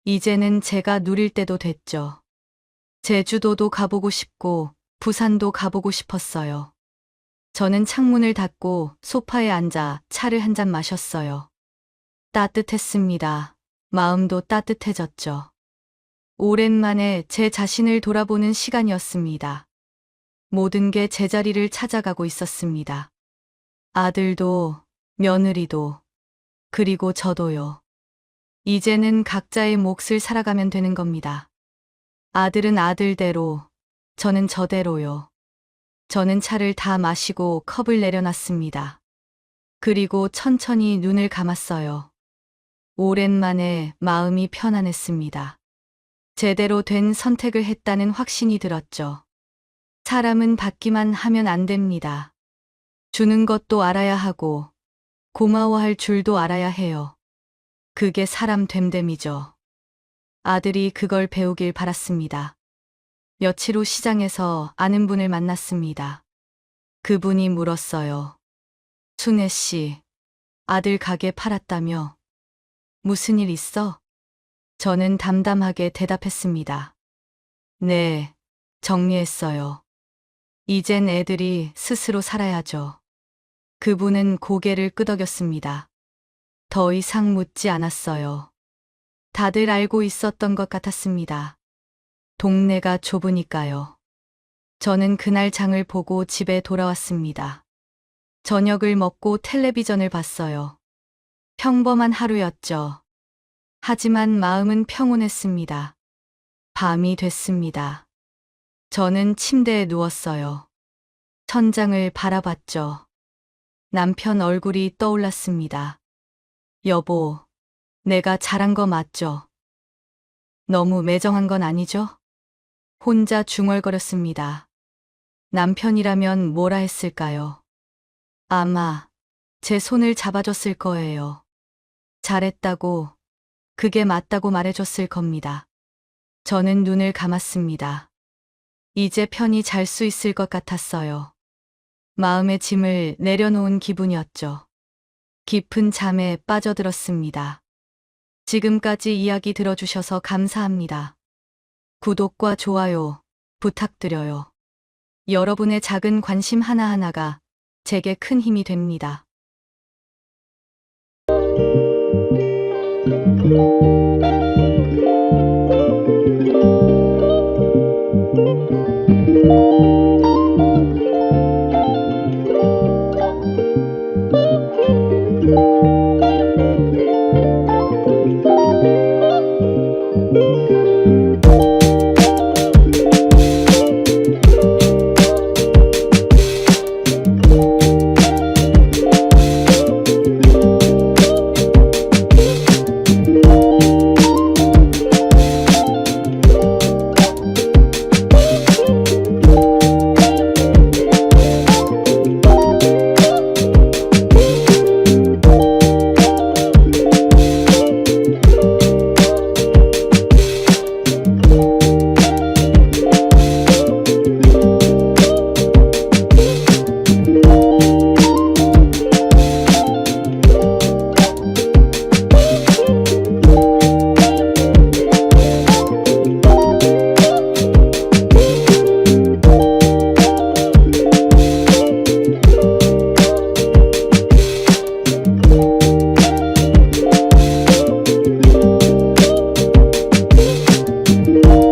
이제는 제가 누릴 때도 됐죠. 제주도도 가보고 싶고 부산도 가보고 싶었어요. 저는 창문을 닫고 소파에 앉아 차를 한 잔 마셨어요. 따뜻했습니다. 마음도 따뜻해졌죠. 오랜만에 제 자신을 돌아보는 시간이었습니다. 모든 게 제자리를 찾아가고 있었습니다. 아들도, 며느리도, 그리고 저도요. 이제는 각자의 몫을 살아가면 되는 겁니다. 아들은 아들대로, 저는 저대로요. 저는 차를 다 마시고 컵을 내려놨습니다. 그리고 천천히 눈을 감았어요. 오랜만에 마음이 편안했습니다. 제대로 된 선택을 했다는 확신이 들었죠. 사람은 받기만 하면 안 됩니다. 주는 것도 알아야 하고, 고마워할 줄도 알아야 해요. 그게 사람 됨됨이죠. 아들이 그걸 배우길 바랐습니다. 며칠 후 시장에서 아는 분을 만났습니다. 그분이 물었어요. 순애 씨, 아들 가게 팔았다며? 무슨 일 있어? 저는 담담하게 대답했습니다. 네, 정리했어요. 이젠 애들이 스스로 살아야죠. 그분은 고개를 끄덕였습니다. 더 이상 묻지 않았어요. 다들 알고 있었던 것 같았습니다. 동네가 좁으니까요. 저는 그날 장을 보고 집에 돌아왔습니다. 저녁을 먹고 텔레비전을 봤어요. 평범한 하루였죠. 하지만 마음은 평온했습니다. 밤이 됐습니다. 저는 침대에 누웠어요. 천장을 바라봤죠. 남편 얼굴이 떠올랐습니다. 여보, 내가 잘한 거 맞죠? 너무 매정한 건 아니죠? 혼자 중얼거렸습니다. 남편이라면 뭐라 했을까요? 아마 제 손을 잡아줬을 거예요. 잘했다고, 그게 맞다고 말해줬을 겁니다. 저는 눈을 감았습니다. 이제 편히 잘 수 있을 것 같았어요. 마음의 짐을 내려놓은 기분이었죠. 깊은 잠에 빠져들었습니다. 지금까지 이야기 들어주셔서 감사합니다. 구독과 좋아요 부탁드려요. 여러분의 작은 관심 하나하나가 제게 큰 힘이 됩니다.